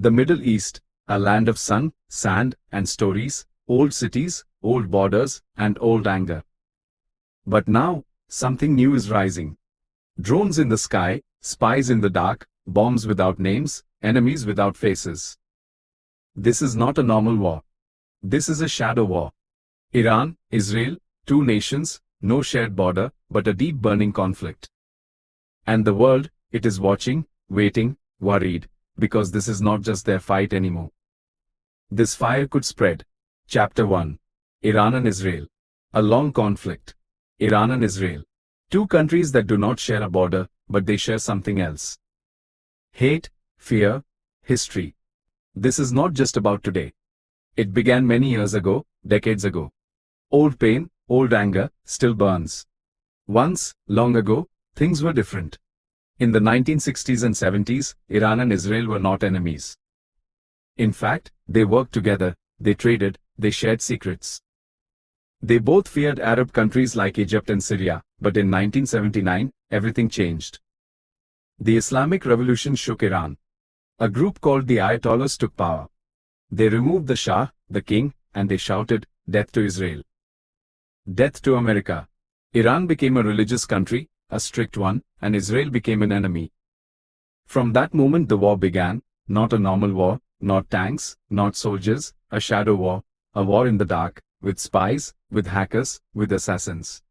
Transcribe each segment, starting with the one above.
The Middle East, a land of sun, sand, and stories, old cities, old borders, and old anger. But now, something new is rising. Drones in the sky, spies in the dark, bombs without names, enemies without faces. This is not a normal war. This is a shadow war. Iran, Israel, two nations, no shared border, but a deep burning conflict. And the world, it is watching, waiting, worried, because this is not just their fight anymore. This fire could spread. Chapter 1. Iran and Israel. A long conflict. Iran and Israel. Two countries that do not share a border, but they share something else. Hate, fear, history. This is not just about today. It began many years ago, decades ago. Old pain, old anger, still burns. Once, long ago, things were different. In the 1960s and 70s, Iran and Israel were not enemies. In fact, they worked together, they traded, they shared secrets. They both feared Arab countries like Egypt and Syria, but in 1979, everything changed. The Islamic Revolution shook Iran. A group called the Ayatollahs took power. They removed the Shah, the king, and they shouted, "Death to Israel. Death to America." Iran became a religious country, a strict one, and Israel became an enemy. From that moment the war began, not a normal war, not tanks, not soldiers, a shadow war, a war in the dark, with spies, with hackers, with assassins.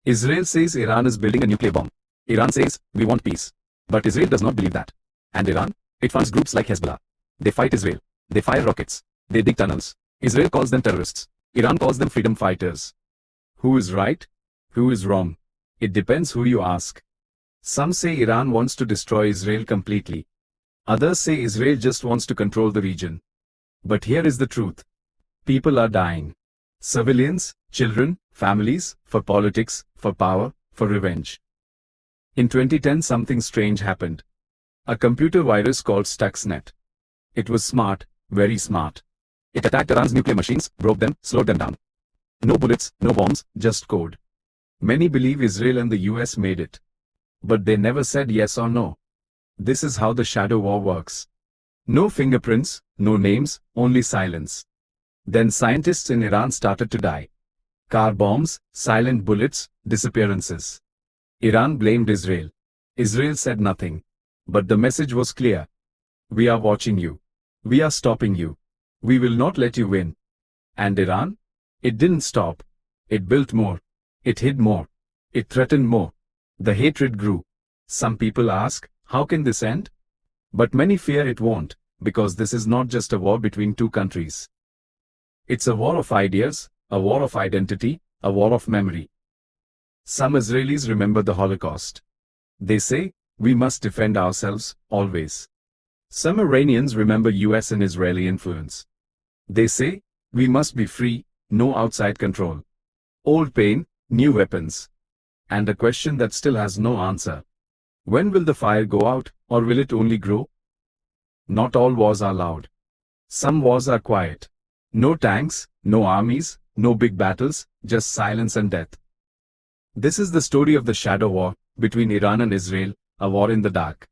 Israel says Iran is building a nuclear bomb. Iran says, we want peace. But Israel does not believe that. And Iran? It funds groups like Hezbollah. They fight Israel. They fire rockets. They dig tunnels. Israel calls them terrorists. Iran calls them freedom fighters. Who is right? Who is wrong? It depends who you ask. Some say Iran wants to destroy Israel completely. Others say Israel just wants to control the region. But here is the truth. People are dying. Civilians, children, families, for politics, for power, for revenge. In 2010 something strange happened. A computer virus called Stuxnet. It was smart, very smart. It attacked Iran's nuclear machines, broke them, slowed them down. No bullets, no bombs, just code. Many believe Israel and the US made it. But they never said yes or no. This is how the shadow war works. No fingerprints, no names, only silence. Then scientists in Iran started to die. Car bombs, silent bullets, disappearances. Iran blamed Israel. Israel said nothing. But the message was clear. We are watching you. We are stopping you. We will not let you win. And Iran? It didn't stop. It built more. It hid more. It threatened more. The hatred grew. Some people ask, how can this end? But many fear it won't, because this is not just a war between two countries. It's a war of ideas, a war of identity, a war of memory. Some Israelis remember the Holocaust. They say, we must defend ourselves, always. Some Iranians remember US and Israeli influence. They say, we must be free, no outside control. Old pain, new weapons. And a question that still has no answer. When will the fire go out, or will it only grow? Not all wars are loud. Some wars are quiet. No tanks, no armies, no big battles, just silence and death. This is the story of the shadow war between Iran and Israel, a war in the dark.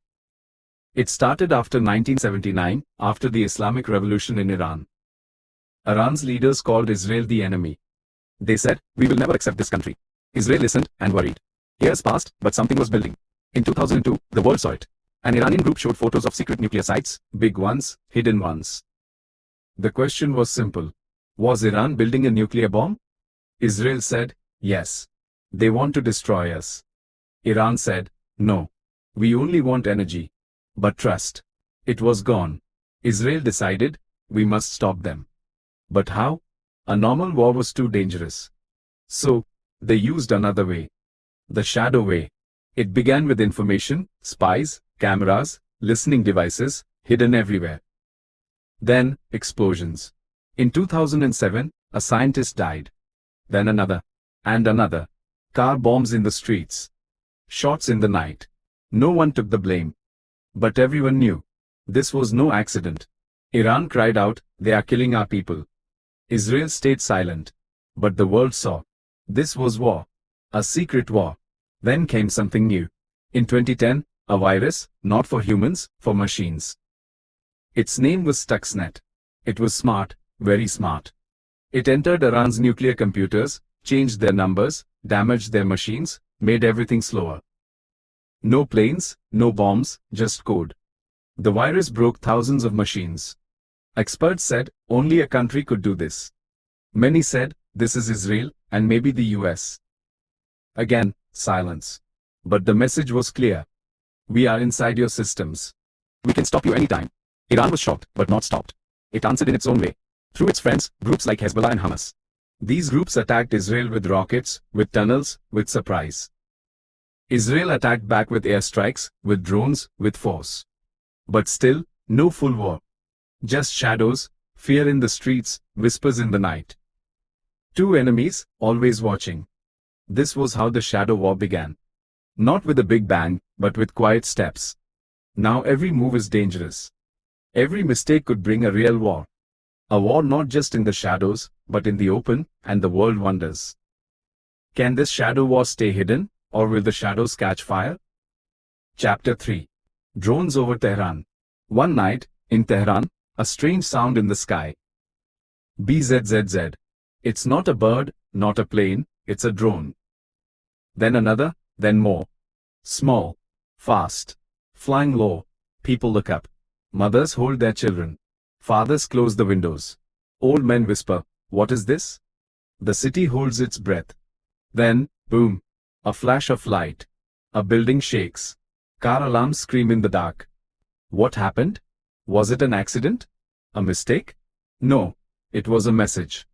It started after 1979, after the Islamic Revolution in Iran. Iran's leaders called Israel the enemy. They said, we will never accept this country. Israel listened and worried. Years passed, but something was building. In 2002, the world saw it. An Iranian group showed photos of secret nuclear sites, big ones, hidden ones. The question was simple. Was Iran building a nuclear bomb? Israel said, yes. They want to destroy us. Iran said, no. We only want energy. But trust. It was gone. Israel decided, we must stop them. But how? A normal war was too dangerous. So, they used another way. The shadow way. It began with information, spies, cameras, listening devices, hidden everywhere. Then, explosions. In 2007, a scientist died. Then another. And another. Car bombs in the streets. Shots in the night. No one took the blame. But everyone knew. This was no accident. Iran cried out, they are killing our people. Israel stayed silent. But the world saw. This was war. A secret war. Then came something new. In 2010, a virus, not for humans, for machines. Its name was Stuxnet. It was smart, very smart. It entered Iran's nuclear computers, changed their numbers, damaged their machines, made everything slower. No planes, no bombs, just code. The virus broke thousands of machines. Experts said only a country could do this. Many said this is Israel and maybe the US. Again, silence. But the message was clear. We are inside your systems. We can stop you anytime. Iran was shocked, but not stopped. It answered in its own way. Through its friends, groups like Hezbollah and Hamas. These groups attacked Israel with rockets, with tunnels, with surprise. Israel attacked back with airstrikes, with drones, with force. But still, no full war. Just shadows, fear in the streets, whispers in the night. Two enemies, always watching. This was how the shadow war began. Not with a big bang, but with quiet steps. Now every move is dangerous. Every mistake could bring a real war. A war not just in the shadows, but in the open, and the world wonders. Can this shadow war stay hidden, or will the shadows catch fire? Chapter 3. Drones over Tehran. One night, in Tehran, a strange sound in the sky. BZZZ. It's not a bird, not a plane, it's a drone. Then another, then more. Small, fast, flying low. People look up. Mothers hold their children. Fathers close the windows. Old men whisper, "What is this?" The city holds its breath. Then, boom, a flash of light. A building shakes. Car alarms scream in the dark. What happened? Was it an accident? A mistake? No, it was a message.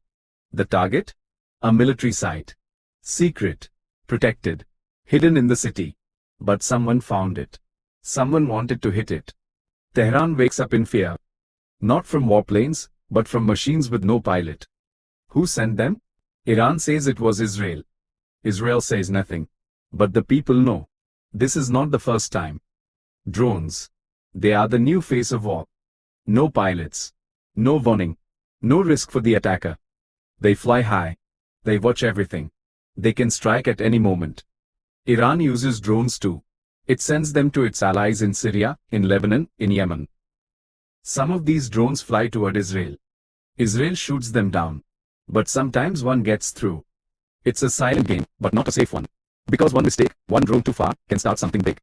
The target? A military site. Secret, protected, hidden in the city. But someone found it. Someone wanted to hit it. Tehran wakes up in fear. Not from warplanes, but from machines with no pilot. Who sent them? Iran says it was Israel. Israel says nothing. But the people know. This is not the first time. Drones. They are the new face of war. No pilots. No warning. No risk for the attacker. They fly high. They watch everything. They can strike at any moment. Iran uses drones too. It sends them to its allies in Syria, in Lebanon, in Yemen. Some of these drones fly toward Israel. Israel shoots them down. But sometimes one gets through. It's a silent game, but not a safe one. Because one mistake, one drone too far, can start something big.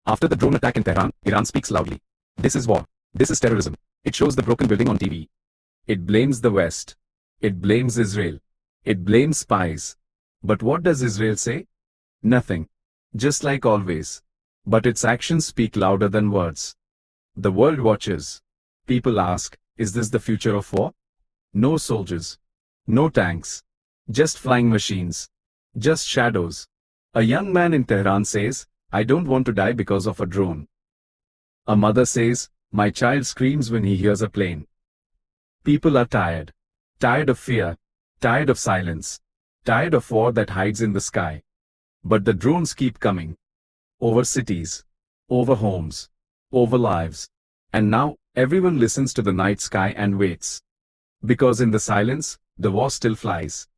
After the drone attack in Tehran, Iran speaks loudly. This is war. This is terrorism. It shows the broken building on TV. It blames the West. It blames Israel. It blames spies. But what does Israel say? Nothing. Just like always. But its actions speak louder than words. The world watches. People ask, is this the future of war? No soldiers. No tanks. Just flying machines. Just shadows. A young man in Tehran says, I don't want to die because of a drone. A mother says, my child screams when he hears a plane. People are tired. Tired of fear. Tired of silence. Tired of war that hides in the sky. But the drones keep coming. Over cities. Over homes. Over lives. And now, everyone listens to the night sky and waits. Because in the silence, the war still flies.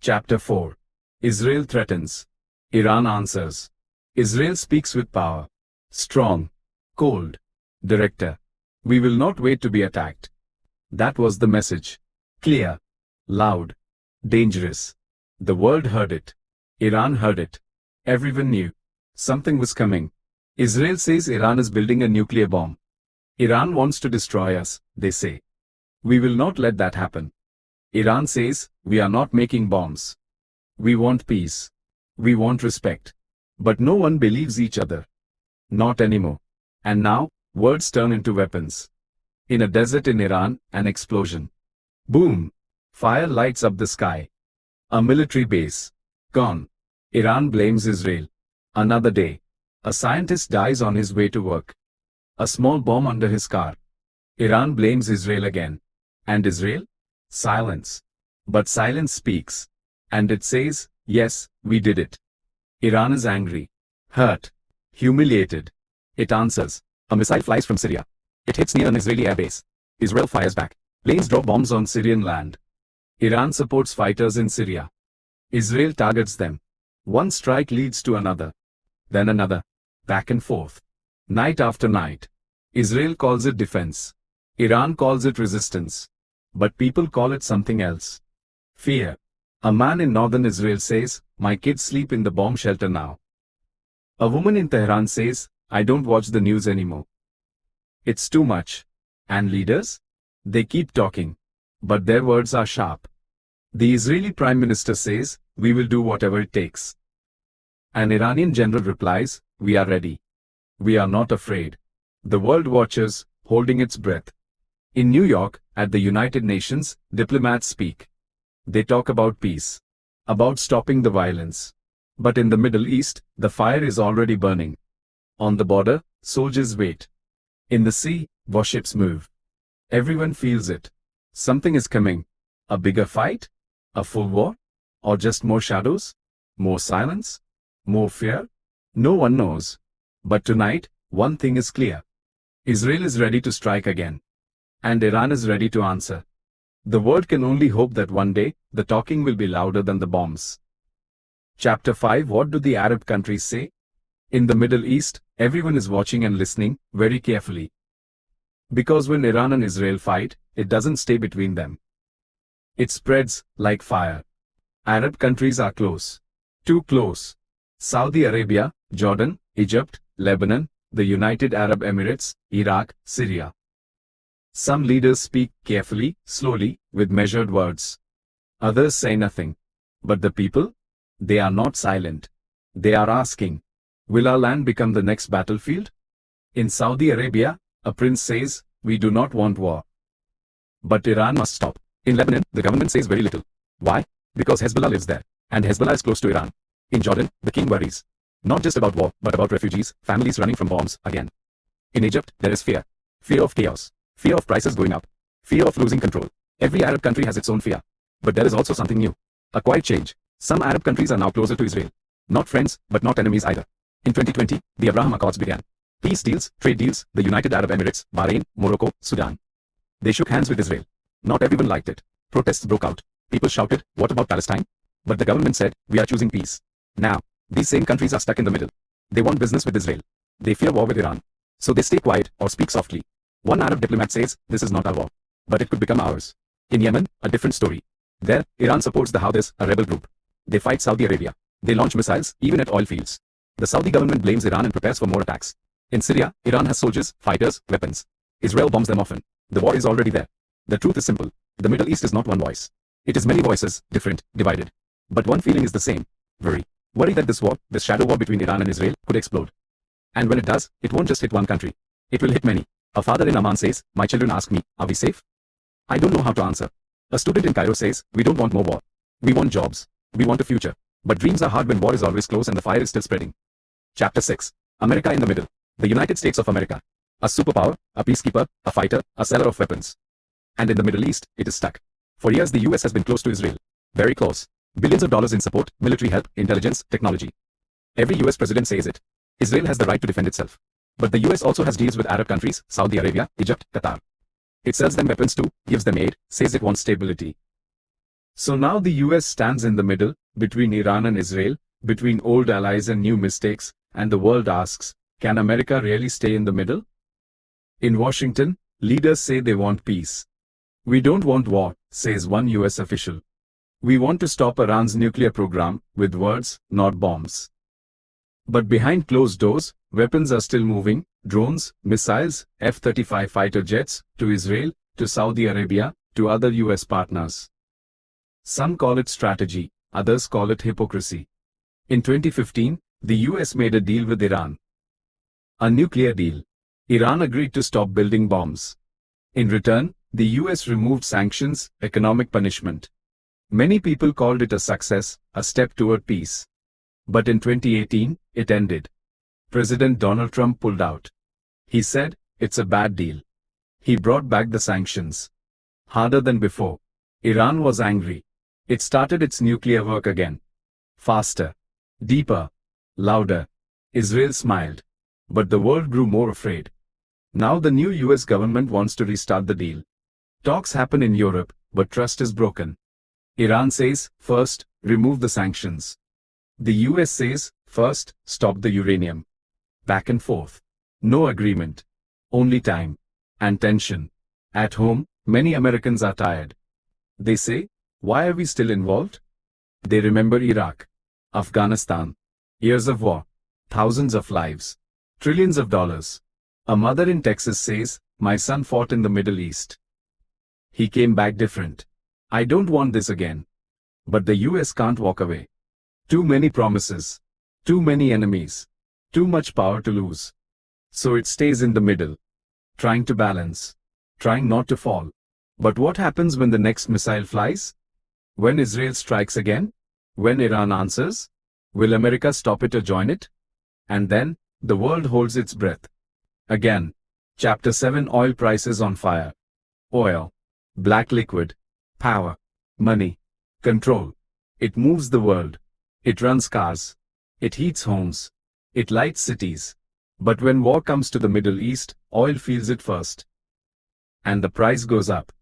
Chapter 4. Israel threatens. Iran answers. Israel speaks with power. Strong. Cold. Director. We will not wait to be attacked. That was the message. Clear. Loud. Dangerous. The world heard it. Iran heard it. Everyone knew. Something was coming. Israel says Iran is building a nuclear bomb. Iran wants to destroy us, they say. We will not let that happen. Iran says, we are not making bombs. We want peace. We want respect. But no one believes each other. Not anymore. And now, words turn into weapons. In a desert in Iran, an explosion. Boom! Fire lights up the sky. A military base. Gone. Iran blames Israel. Another day. A scientist dies on his way to work. A small bomb under his car. Iran blames Israel again. And Israel? Silence. But silence speaks. And it says, yes, we did it. Iran is angry. Hurt. Humiliated. It answers. A missile flies from Syria. It hits near an Israeli airbase. Israel fires back. Planes drop bombs on Syrian land. Iran supports fighters in Syria. Israel targets them. One strike leads to another. Then another. Back and forth. Night after night. Israel calls it defense. Iran calls it resistance. But people call it something else. Fear. A man in northern Israel says, "My kids sleep in the bomb shelter now." A woman in Tehran says, "I don't watch the news anymore. It's too much." And leaders? They keep talking. But their words are sharp. The Israeli Prime Minister says, "We will do whatever it takes." An Iranian general replies, "We are ready. We are not afraid." The world watches, holding its breath. In New York, at the United Nations, diplomats speak. They talk about peace. About stopping the violence. But in the Middle East, the fire is already burning. On the border, soldiers wait. In the sea, warships move. Everyone feels it. Something is coming. A bigger fight? A full war? Or just more shadows? More silence? More fear? No one knows. But tonight, one thing is clear. Israel is ready to strike again. And Iran is ready to answer. The world can only hope that one day, the talking will be louder than the bombs. Chapter 5. What do the Arab countries say? In the Middle East, everyone is watching and listening, very carefully. Because when Iran and Israel fight, it doesn't stay between them. It spreads, like fire. Arab countries are close. Too close. Saudi Arabia, Jordan, Egypt, Lebanon, the United Arab Emirates, Iraq, Syria. Some leaders speak carefully, slowly, with measured words. Others say nothing. But the people? They are not silent. They are asking, will our land become the next battlefield? In Saudi Arabia, a prince says, "We do not want war. But Iran must stop." In Lebanon, the government says very little. Why? Because Hezbollah lives there, and Hezbollah is close to Iran. In Jordan, the king worries. Not just about war, but about refugees, families running from bombs again. In Egypt, there is fear. Fear of chaos. Fear of prices going up. Fear of losing control. Every Arab country has its own fear. But there is also something new. A quiet change. Some Arab countries are now closer to Israel. Not friends, but not enemies either. In 2020, the Abraham Accords began. Peace deals, trade deals, the United Arab Emirates, Bahrain, Morocco, Sudan. They shook hands with Israel. Not everyone liked it. Protests broke out. People shouted, "What about Palestine?" But the government said, "We are choosing peace." Now, these same countries are stuck in the middle. They want business with Israel. They fear war with Iran. So they stay quiet or speak softly. One Arab diplomat says, "This is not our war. But it could become ours." In Yemen, a different story. There, Iran supports the Houthis, a rebel group. They fight Saudi Arabia. They launch missiles, even at oil fields. The Saudi government blames Iran and prepares for more attacks. In Syria, Iran has soldiers, fighters, weapons. Israel bombs them often. The war is already there. The truth is simple. The Middle East is not one voice. It is many voices, different, divided. But one feeling is the same. Worry. Worry that this war, this shadow war between Iran and Israel, could explode. And when it does, it won't just hit one country. It will hit many. A father in Amman says, "My children ask me, are we safe?" I don't know how to answer. A student in Cairo says, "We don't want more war. We want jobs. We want a future." But dreams are hard when war is always close and the fire is still spreading. Chapter 6. America in the middle. The United States of America. A superpower, a peacekeeper, a fighter, a seller of weapons. And in the Middle East, it is stuck. For years the US has been close to Israel. Very close. Billions of dollars in support, military help, intelligence, technology. Every US president says it. Israel has the right to defend itself. But the US also has deals with Arab countries, Saudi Arabia, Egypt, Qatar. It sells them weapons too, gives them aid, says it wants stability. So now the US stands in the middle, between Iran and Israel, between old allies and new mistakes, and the world asks, can America really stay in the middle? In Washington, leaders say they want peace. "We don't want war," says one US official. "We want to stop Iran's nuclear program, with words, not bombs." But behind closed doors, weapons are still moving, drones, missiles, F-35 fighter jets, to Israel, to Saudi Arabia, to other US partners. Some call it strategy, others call it hypocrisy. In 2015, the US made a deal with Iran. A nuclear deal. Iran agreed to stop building bombs. In return, the US removed sanctions, economic punishment. Many people called it a success, a step toward peace. But in 2018, it ended. President Donald Trump pulled out. He said, "It's a bad deal." He brought back the sanctions. Harder than before. Iran was angry. It started its nuclear work again. Faster. Deeper. Louder. Israel smiled. But the world grew more afraid. Now the new US government wants to restart the deal. Talks happen in Europe, but trust is broken. Iran says, first, remove the sanctions. The US says, first, stop the uranium. Back and forth. No agreement. Only time. And tension. At home, many Americans are tired. They say, why are we still involved? They remember Iraq, Afghanistan, years of war, thousands of lives, trillions of dollars. A mother in Texas says, my son fought in the Middle East. He came back different. I don't want this again. But the US can't walk away. Too many promises. Too many enemies. Too much power to lose. So it stays in the middle. Trying to balance. Trying not to fall. But what happens when the next missile flies? When Israel strikes again? When Iran answers? Will America stop it or join it? And then, the world holds its breath. Again. Chapter 7 Oil prices on fire. Oil. Black liquid. Power. Money. Control. It moves the world. It runs cars. It heats homes. It lights cities. But when war comes to the Middle East, oil feels it first. And the price goes up.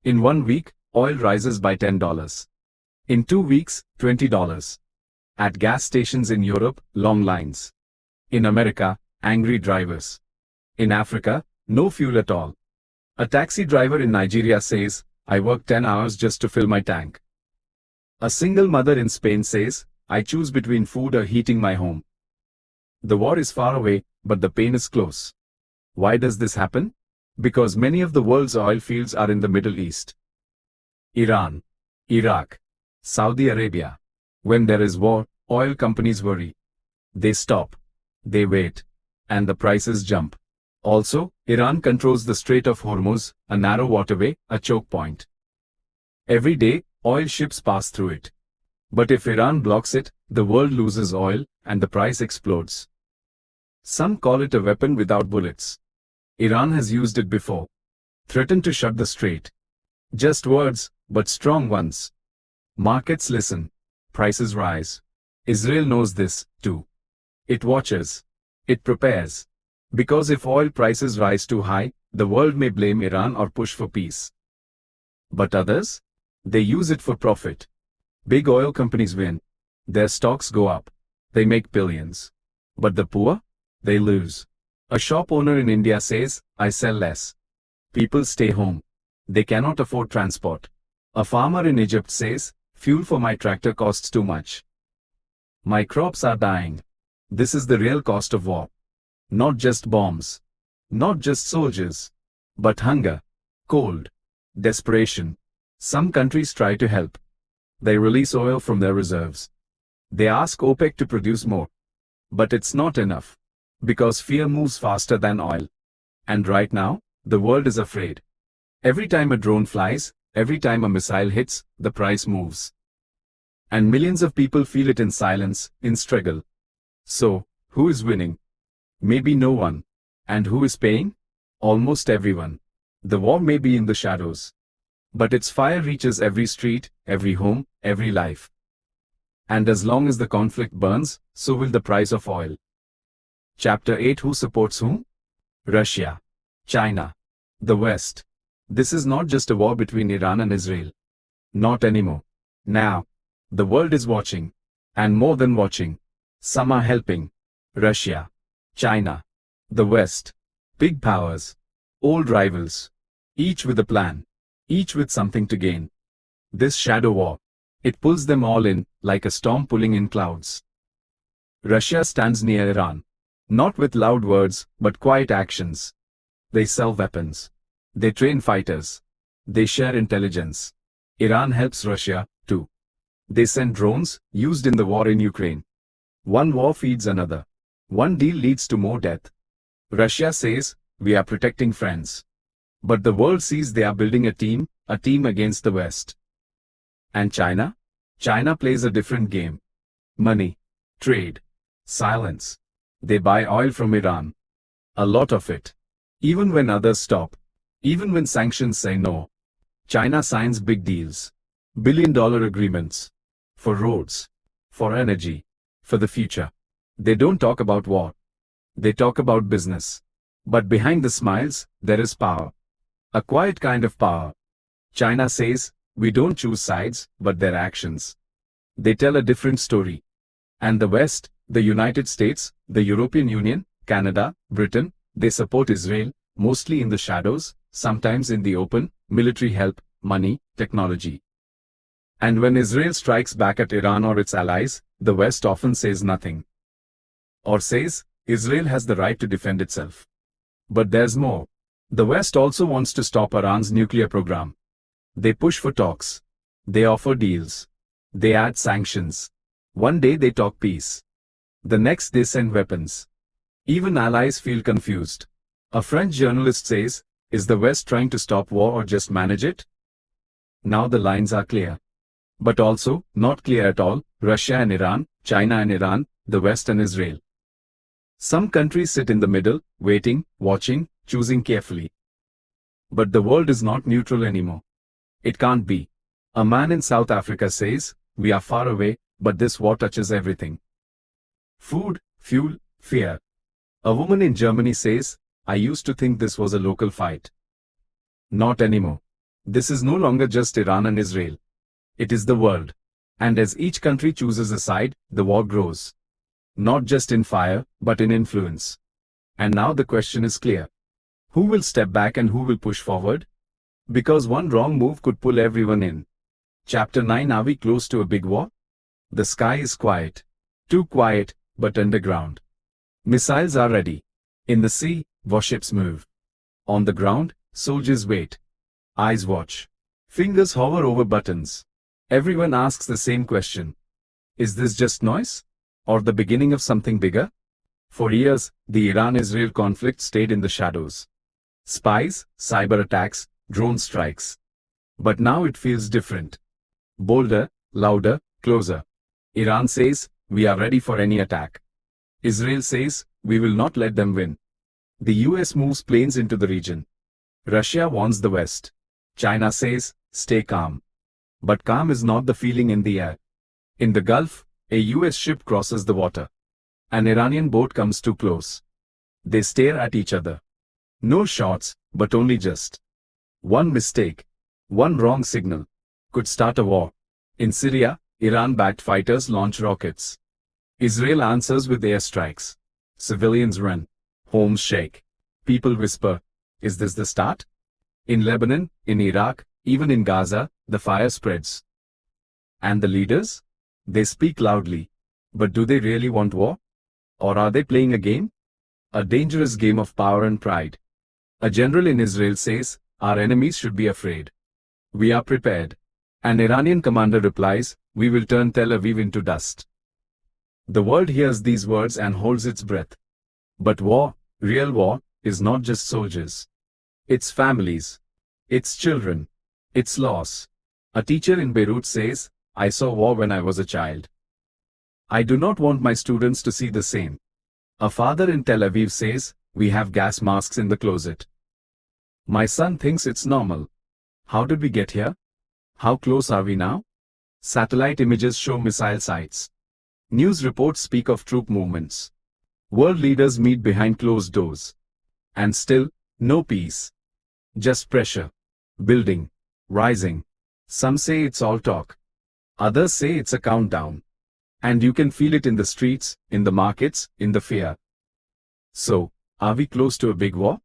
In 1 week, oil rises by $10. In 2 weeks, $20. At gas stations in Europe, long lines. In America, angry drivers. In Africa, no fuel at all. A taxi driver in Nigeria says, I work 10 hours just to fill my tank. A single mother in Spain says, I choose between food or heating my home. The war is far away, but the pain is close. Why does this happen? Because many of the world's oil fields are in the Middle East. Iran, Iraq, Saudi Arabia. When there is war, oil companies worry. They stop. They wait. And the prices jump. Also, Iran controls the Strait of Hormuz, a narrow waterway, a choke point. Every day, oil ships pass through it. But if Iran blocks it, the world loses oil, and the price explodes. Some call it a weapon without bullets. Iran has used it before. Threatened to shut the strait. Just words, but strong ones. Markets listen. Prices rise. Israel knows this, too. It watches. It prepares. Because if oil prices rise too high, the world may blame Iran or push for peace. But others? They use it for profit. Big oil companies win. Their stocks go up. They make billions. But the poor? They lose. A shop owner in India says, I sell less. People stay home. They cannot afford transport. A farmer in Egypt says, fuel for my tractor costs too much. My crops are dying. This is the real cost of war. Not just bombs. Not just soldiers. But hunger. Cold. Desperation. Some countries try to help. They release oil from their reserves. They ask OPEC to produce more. But it's not enough. Because fear moves faster than oil. And right now, the world is afraid. Every time a drone flies, every time a missile hits, the price moves. And millions of people feel it in silence, in struggle. So, who is winning? Maybe no one. And who is paying? Almost everyone. The war may be in the shadows. But its fire reaches every street, every home, every life. And as long as the conflict burns, so will the price of oil. Chapter 8 Who supports whom? Russia. China. The West. This is not just a war between Iran and Israel. Not anymore. Now. The world is watching. And more than watching. Some are helping. Russia. China. The West. Big powers. Old rivals. Each with a plan. Each with something to gain. This shadow war. It pulls them all in, like a storm pulling in clouds. Russia stands near Iran. Not with loud words, but quiet actions. They sell weapons. They train fighters. They share intelligence. Iran helps Russia, too. They send drones, used in the war in Ukraine. One war feeds another. One deal leads to more death. Russia says, we are protecting friends. But the world sees they are building a team against the West. And China? China plays a different game. Money. Trade. Silence. They buy oil from Iran. A lot of it. Even when others stop. Even when sanctions say no. China signs big deals. $billion agreements. For roads. For energy. For the future. They don't talk about war. They talk about business. But behind the smiles, there is power. A quiet kind of power. China says, we don't choose sides, but their actions. They tell a different story. And the West, the United States, the European Union, Canada, Britain, they support Israel, mostly in the shadows, sometimes in the open, military help, money, technology. And when Israel strikes back at Iran or its allies, the West often says nothing. Or says, Israel has the right to defend itself. But there's more. The West also wants to stop Iran's nuclear program. They push for talks. They offer deals. They add sanctions. One day they talk peace. The next they send weapons. Even allies feel confused. A French journalist says, is the West trying to stop war or just manage it? Now the lines are clear. But also, not clear at all, Russia and Iran, China and Iran, the West and Israel. Some countries sit in the middle, waiting, watching, choosing carefully. But the world is not neutral anymore. It can't be. A man in South Africa says, we are far away, but this war touches everything. Food, fuel, fear. A woman in Germany says, I used to think this was a local fight. Not anymore. This is no longer just Iran and Israel. It is the world. And as each country chooses a side, the war grows. Not just in fire, but in influence. And now the question is clear. Who will step back and who will push forward? Because one wrong move could pull everyone in. Chapter 9. Are we close to a big war? The sky is quiet. Too quiet, but underground. Missiles are ready. In the sea, warships move. On the ground, soldiers wait. Eyes watch. Fingers hover over buttons. Everyone asks the same question. Is this just noise? Or the beginning of something bigger? For years, the Iran-Israel conflict stayed in the shadows. Spies, cyber attacks, drone strikes. But now it feels different. Bolder, louder, closer. Iran says, we are ready for any attack. Israel says, we will not let them win. The US moves planes into the region. Russia warns the West. China says, stay calm. But calm is not the feeling in the air. In the Gulf, a US ship crosses the water. An Iranian boat comes too close. They stare at each other. No shots, but only just. One mistake, one wrong signal, could start a war. In Syria, Iran-backed fighters launch rockets. Israel answers with airstrikes. Civilians run. Homes shake. People whisper, is this the start? In Lebanon, in Iraq, even in Gaza, the fire spreads. And the leaders? They speak loudly. But do they really want war? Or are they playing a game? A dangerous game of power and pride. A general in Israel says, our enemies should be afraid. We are prepared. An Iranian commander replies, we will turn Tel Aviv into dust. The world hears these words and holds its breath. But war, real war, is not just soldiers. It's families. It's children. It's loss. A teacher in Beirut says, I saw war when I was a child. I do not want my students to see the same. A father in Tel Aviv says, we have gas masks in the closet. My son thinks it's normal. How did we get here? How close are we now? Satellite images show missile sites. News reports speak of troop movements. World leaders meet behind closed doors. And still, no peace. Just pressure. Building. Rising. Some say it's all talk. Others say it's a countdown. And you can feel it in the streets, in the markets, in the fear. So, are we close to a big war?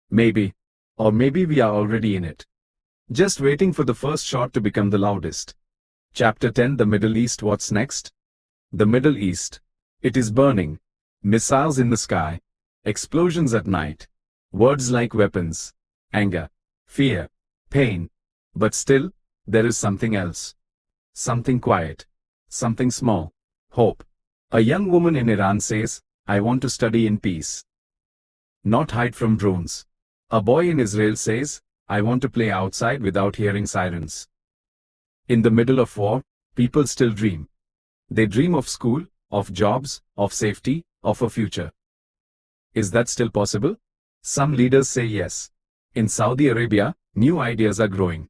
Maybe. Or maybe we are already in it. Just waiting for the first shot to become the loudest. Chapter 10. The Middle East. What's next? The Middle East. It is burning. Missiles in the sky. Explosions at night. Words like weapons. Anger. Fear. Pain. But still, there is something else. Something quiet. Something small. Hope. A young woman in Iran says, I want to study in peace. Not hide from drones. A boy in Israel says, I want to play outside without hearing sirens. In the middle of war, people still dream. They dream of school, of jobs, of safety, of a future. Is that still possible? Some leaders say yes. In Saudi Arabia, new ideas are growing.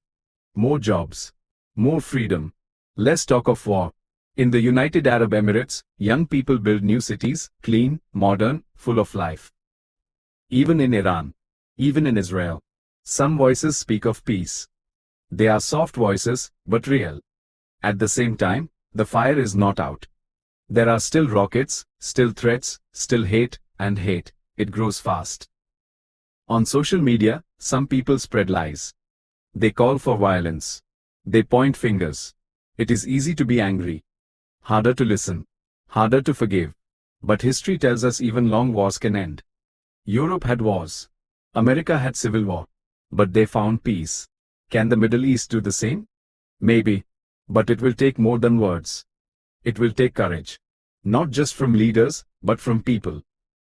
More jobs. More freedom. Less talk of war. In the United Arab Emirates, young people build new cities, clean, modern, full of life. Even in Iran. Even in Israel. Some voices speak of peace. They are soft voices, but real. At the same time, the fire is not out. There are still rockets, still threats, still hate, and hate. It grows fast. On social media, Some people spread lies. They call for violence. They point fingers. It is easy to be angry. Harder to listen. Harder to forgive. But history tells us even long wars can end. Europe had wars. America had civil war. But they found peace. Can the Middle East do the same? Maybe. But it will take more than words. It will take courage. Not just from leaders, but from people.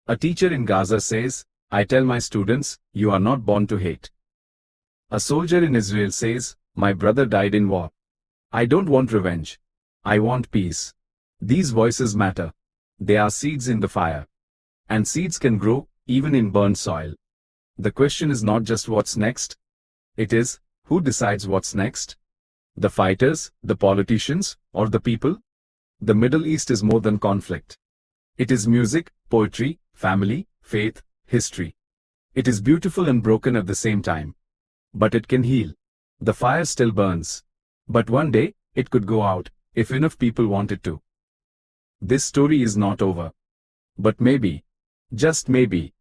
A teacher in Gaza says, I tell my students, you are not born to hate. A soldier in Israel says, my brother died in war. I don't want revenge. I want peace. These voices matter. They are seeds in the fire. And seeds can grow, even in burnt soil. The question is not just what's next. It is, who decides what's next? The fighters, the politicians, or the people? The Middle East is more than conflict. It is music, poetry, family, faith, history. It is beautiful and broken at the same time. But it can heal. The fire still burns. But one day, it could go out, if enough people want it to. This story is not over. But maybe, just maybe,